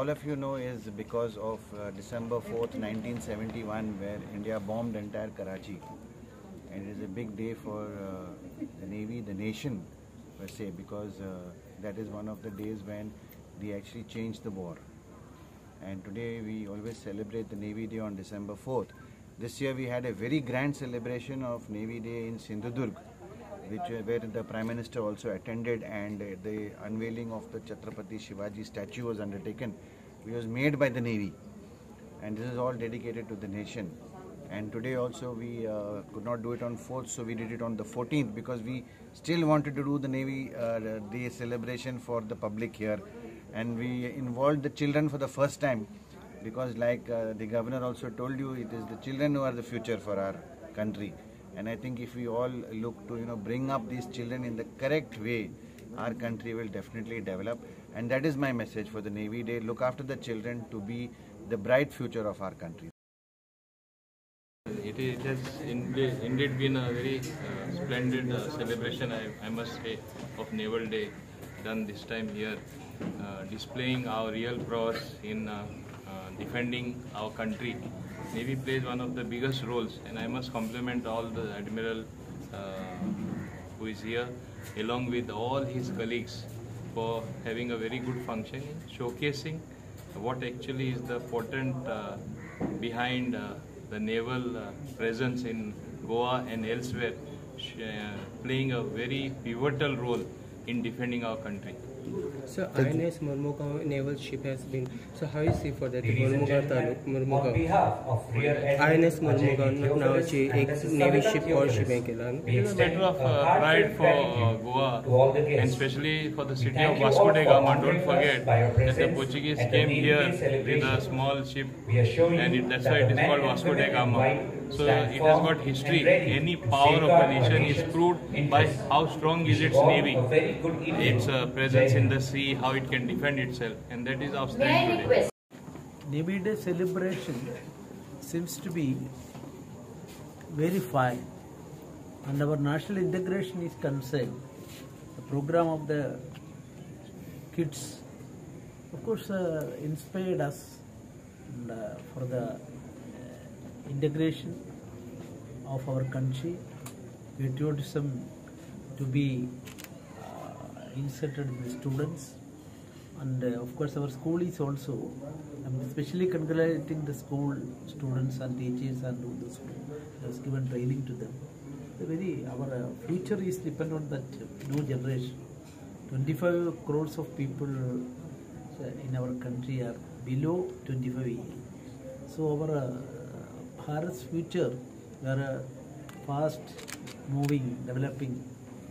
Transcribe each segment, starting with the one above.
all of you know, is because of December 4th, 1971, where India bombed entire Karachi. And it is a big day for the Navy, the nation per se, because that is one of the days when they actually changed the war. And today we always celebrate the Navy Day on December 4th. This year we had a very grand celebration of Navy Day in Sindhudurg, where the Prime Minister also attended, and the unveiling of the Chhatrapati Shivaji statue was undertaken, which was made by the Navy. And this is all dedicated to the nation. And today also we could not do it on 4th, so we did it on the 14th, because we still wanted to do the Navy Day celebration for the public here. And we involved the children for the first time, because like the governor also told you, it is the children who are the future for our country. And I think if we all look to bring up these children in the correct way, our country will definitely develop. And that is my message for the Navy Day. Look after the children to be the bright future of our country. It has indeed been a very splendid celebration, I must say, of Naval Day done this time here, displaying our real prowess in defending our country. Navy plays one of the biggest roles, and I must compliment all the Admiral who is here, along with all his colleagues, for having a very good function in showcasing what actually is the potent behind the naval presence in Goa and elsewhere, playing a very pivotal role in defending our country. So INS Murmugaon naval ship has been. So how is it for that? Murmugaon. INS Murmugaon नावाची एक navy ship worship हे केला. It's matter of pride for Goa, and especially for the city of Vasco da Gama. Don't forget that the Portuguese came here with a small ship, and that's why it is called Vasco da Gama. So it has got history. Any power of a nation is proved by how strong is its navy, its presence in the sea, how it can defend itself, and that is our strength today. Navy Day celebration seems to be very fine, and our national integration is concerned. The program of the kids, of course, inspired us, and, for the integration of our country, patriotism to be inserted in the students. And of course our school is also, I'm especially congratulating the school students and teachers and who the school has given training to them. Our future is dependent on that new generation. 25 crores of people in our country are below 25 years. So our Bharat's future, we are fast moving, developing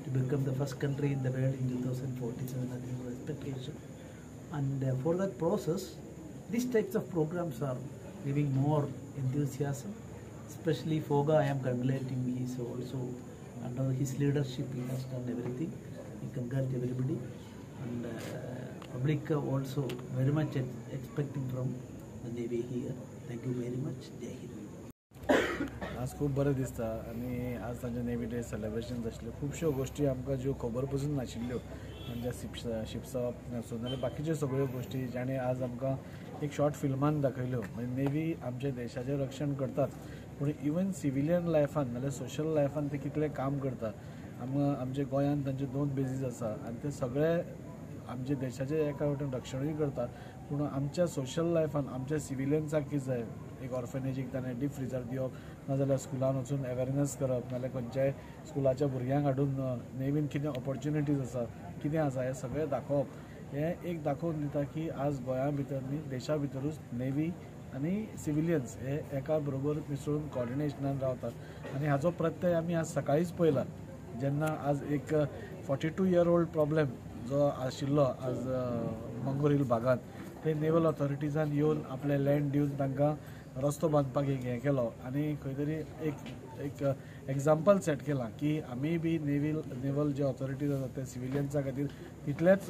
to become the first country in the world in 2047. That is our expectation. And for that process, these types of programs are giving more enthusiasm. Especially Foga, I am congratulating. He is also under his leadership. He has done everything. We congratulate everybody, and public also very much expecting from the Navy here. Thank you very much. Jai Hind. आज खूब बरें दिसता, आनी आज तांचे navy day celebration आसले. खुबश्यो गोष्टी आमकां ज्यो खबर पसून नाशिल्ल्यो, म्हणजे शिप्स नासून नाल्यार बाकीच्यो सगळ्यो गोष्टी जाणे आज आमकां एक शॉर्ट फिल्मान दाखयल्यो. म्हणजे नेवी आमच्या देशाचें रक्षण करतात, पूण इवन सिविलियन लायफान नाल्यार सोशल लायफान ते कितलें काम करता. आमच्या गोंयांत तांचे 2 बेजीस आसा, आनी ते सगळे आमच्या देशाचें एका वटेन रक्षणूय करतात. पूण आमच्या सोशल लायफान आमच्या सिविलियन्साक कितें जाय, एक ऑर्फनेजीक ताणें डीप फ्रिजार दिवप, नाजाल्यार स्कुलान वचून अवेरनेस करप, नाजाल्यार खंयच्याय स्कुलाच्या भुरग्यांक हाडून नेवीन कितें ऑपॉर्च्युनिटीज आसा, कितें आसा हें सगळें दाखोवप. हें एक दाखोवन दिता की आज गोंया भितर न्ही, देशा भितरूच नेवी आनी सिविलियन्स हे एका बरोबर मिसळून कॉर्डिनेशनान रावतात. आनी हाचो प्रत्यय आमी आज सकाळीच पळयला, जेन्ना आज एक 42 year old प्रॉब्लेम जो आशिल्लो आज मंगोर हिल भागात, ते नेवल ऑथॉरिटीजान येवन आपले लँड दिवन तांकां रस्तो बांदपाक एक हें केलो, आनी खंय तरी एक एग्जाम्पल सेट केलां की आमी बी नेवल जे ऑथॉरिटीज आसात ते सिविलियन्सा खातीर तितलेच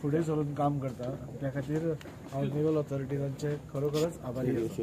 फुडें सरून काम करता. त्या खातीर हांव नेवल ऑथॉरिटीजांचे खरोखरच आभारी आसा.